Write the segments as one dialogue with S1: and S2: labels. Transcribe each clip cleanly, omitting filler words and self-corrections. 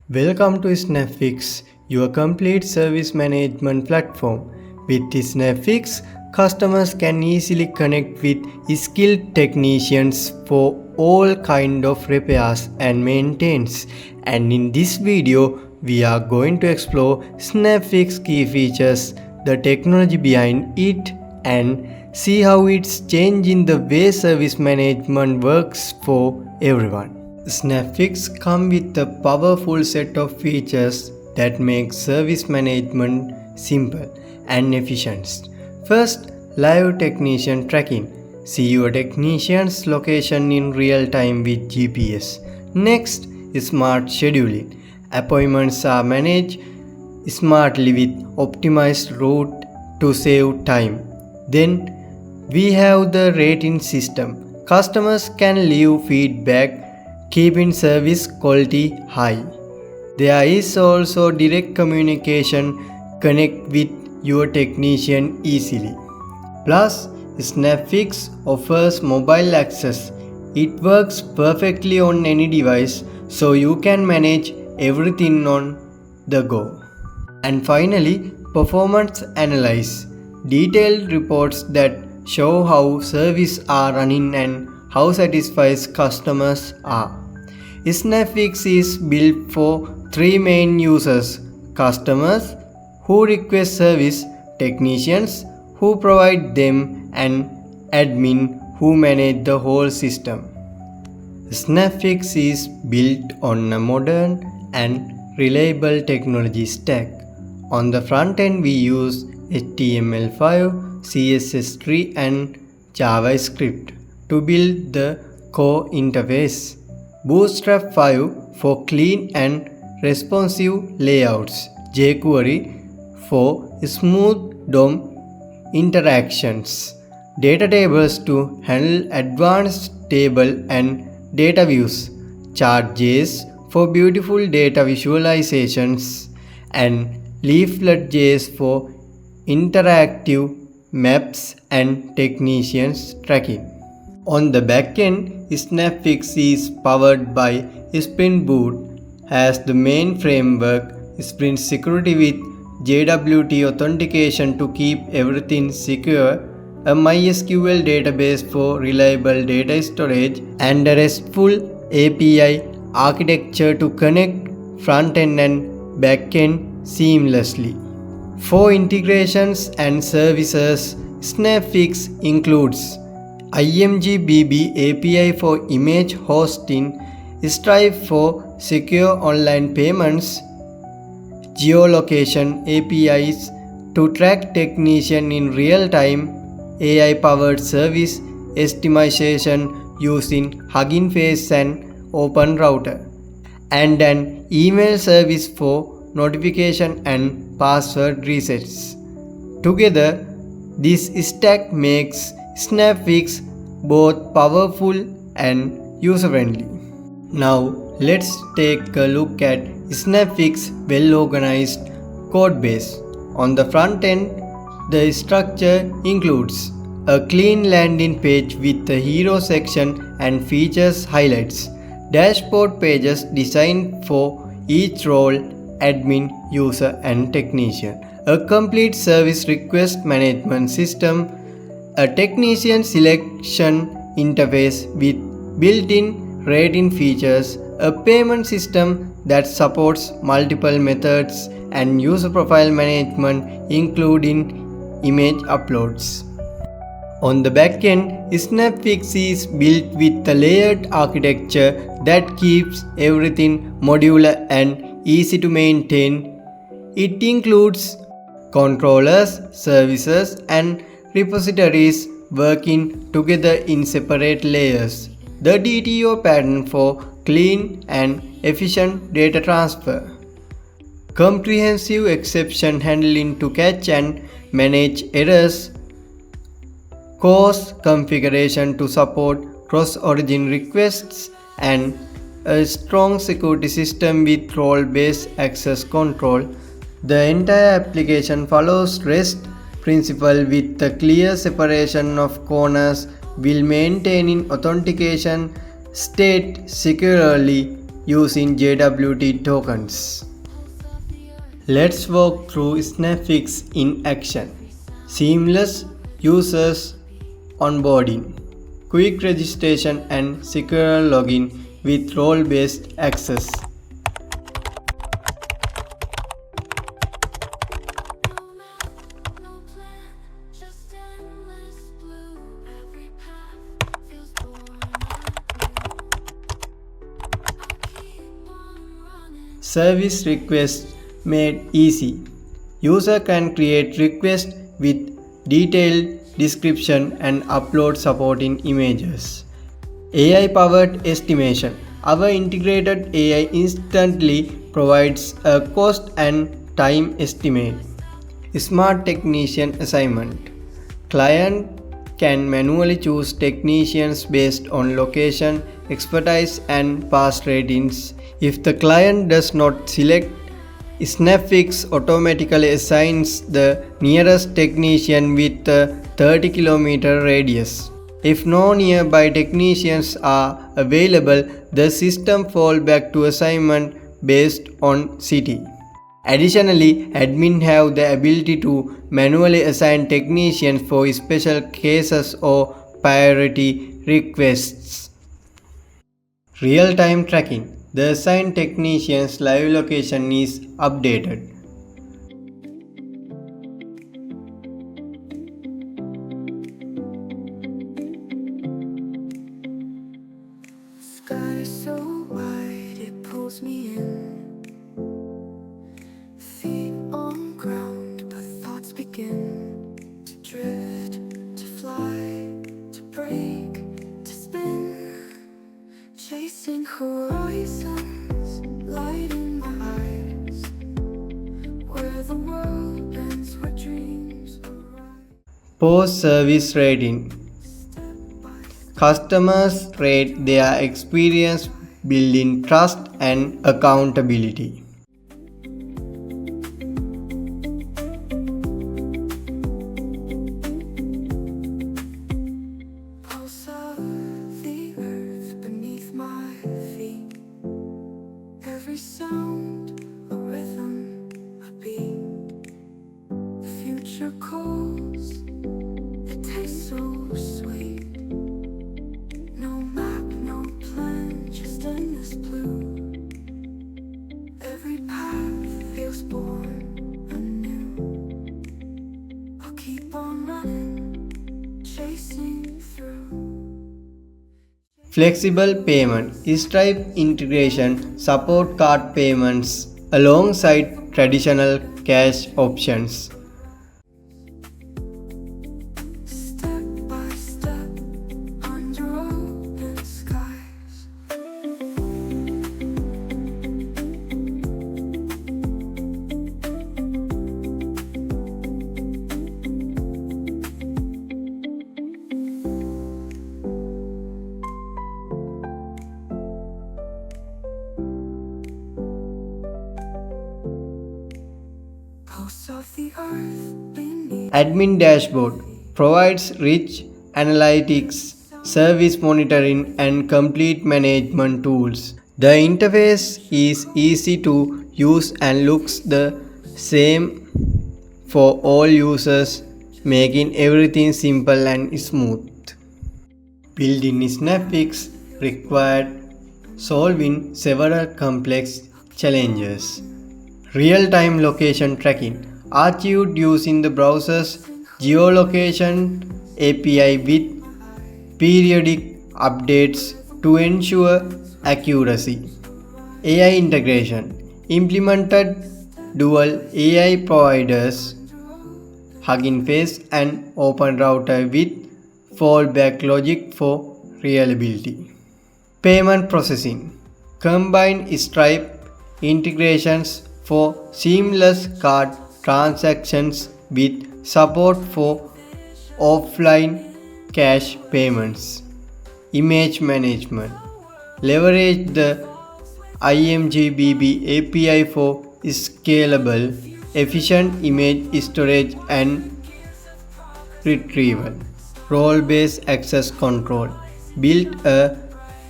S1: Welcome to SnapFix, your complete service management platform. With SnapFix, customers can easily connect with skilled technicians for all kind of repairs and maintenance. And in this video, we are going to explore SnapFix key features, the technology behind it, and see how it's changing the way service management works for everyone. SnapFix comes with a powerful set of features that make service management simple and efficient. First, live technician tracking. See your technician's location in real time with GPS. Next, smart scheduling. Appointments are managed smartly with optimized route to save time. Then, we have the rating system. Customers can leave feedback keeping service quality high. There is also direct communication, connect with your technician easily. Plus, SnapFix offers mobile access. It works perfectly on any device, so you can manage everything on the go. And finally, performance analysis. Detailed reports that show how services are running and how satisfied customers are. SnapFix is built for three main users: customers who request service, technicians who provide them, and admin who manage the whole system. SnapFix is built on a modern and reliable technology stack. On the front end, we use HTML5, CSS3, and JavaScript to build the core interface. Bootstrap 5 for clean and responsive layouts. jQuery for smooth DOM interactions. DataTables to handle advanced table and data views. Chart.js for beautiful data visualizations. And Leaflet.js for interactive maps and technicians tracking. On the backend, SnapFix is powered by Spring Boot, has the main framework Spring Security with JWT authentication to keep everything secure, a MySQL database for reliable data storage, and a RESTful API architecture to connect front-end and backend seamlessly. For integrations and services, SnapFix includes ImgBB API for image hosting, Stripe for secure online payments, geolocation APIs to track technician in real time, AI-powered service estimation using Hugging Face and OpenRouter, and an email service for notification and password resets. Together, this stack makes SnapFix both powerful and user-friendly. Now, let's take a look at SnapFix well-organized code base. On the front end, the structure includes a clean landing page with a hero section and features highlights, dashboard pages designed for each role, admin, user, and technician, a complete service request management system, a technician selection interface with built-in rating features, a payment system that supports multiple methods, and user profile management including image uploads. On the backend, SnapFix is built with a layered architecture that keeps everything modular and easy to maintain. It includes controllers, services, and repositories working together in separate layers. The DTO pattern for clean and efficient data transfer. Comprehensive exception handling to catch and manage errors. Course configuration to support cross-origin requests, and a strong security system with role-based access control. The entire application follows REST principle with a clear separation of corners while maintaining authentication state securely using JWT tokens. Let's walk through SnapFix in action. Seamless users onboarding, quick registration and secure login with role-based access. Service requests made easy. User can create requests with detailed description and upload supporting images. AI-powered estimation. Our integrated AI instantly provides a cost and time estimate. Smart technician assignment. Client can manually choose technicians based on location, expertise and past ratings. If the client does not select, SnapFix automatically assigns the nearest technician with a 30-kilometer radius. If no nearby technicians are available, the system falls back to assignment based on city. Additionally, admins have the ability to manually assign technicians for special cases or priority requests. Real-time tracking. The assigned technician's live location is updated.
S2: Sky is so wide, it pulls me in. Feet on ground, but thoughts begin to drift, to fly, to break, to spin. Chasing horizons, light in my eyes. Where the world bends, where dreams arise.
S1: Post-service rating. Customers rate their experience, building trust and accountability.
S2: Pulse of the earth beneath my feet. Every sound, a rhythm, a beat. The future calls, it tastes so sweet. No map, no plan, just endless blue. Every path feels born anew. I'll keep on running, chasing through.
S1: Flexible payment. Stripe integration support card payments alongside traditional cash options.
S2: Step by step, under open skies. Pulse of the earth beneath.
S1: Admin dashboard provides rich analytics, service monitoring and complete management tools. The interface is easy to use and looks the same for all users, making everything simple and smooth. Building SnapFix required solving several complex challenges. Real-time location tracking, achieved using the browser's geolocation API with periodic updates to ensure accuracy. AI integration, implemented dual AI providers, Hugging Face and OpenRouter with fallback logic for reliability. Payment processing, combined Stripe integrations for seamless card transactions with support for offline cash payments. Image management, leverage the ImgBB API for scalable, efficient image storage and retrieval. Role-based access control, build a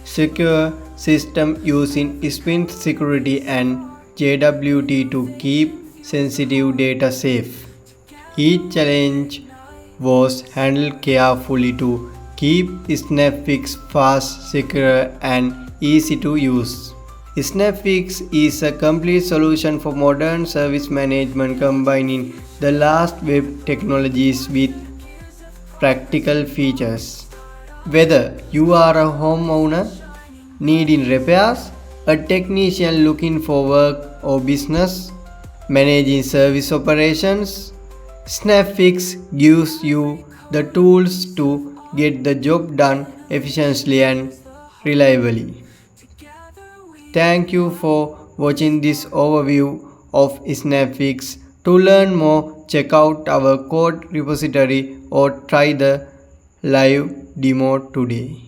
S1: secure system using Spring Security and JWT to keep sensitive data safe. Each challenge was handled carefully to keep SnapFix fast, secure, and easy to use. SnapFix is a complete solution for modern service management, combining the last web technologies with practical features. Whether you are a homeowner needing repairs, a technician looking for work or business, managing service operations, SnapFix gives you the tools to get the job done efficiently and reliably. Thank you for watching this overview of SnapFix. To learn more, check out our code repository or try the live demo today.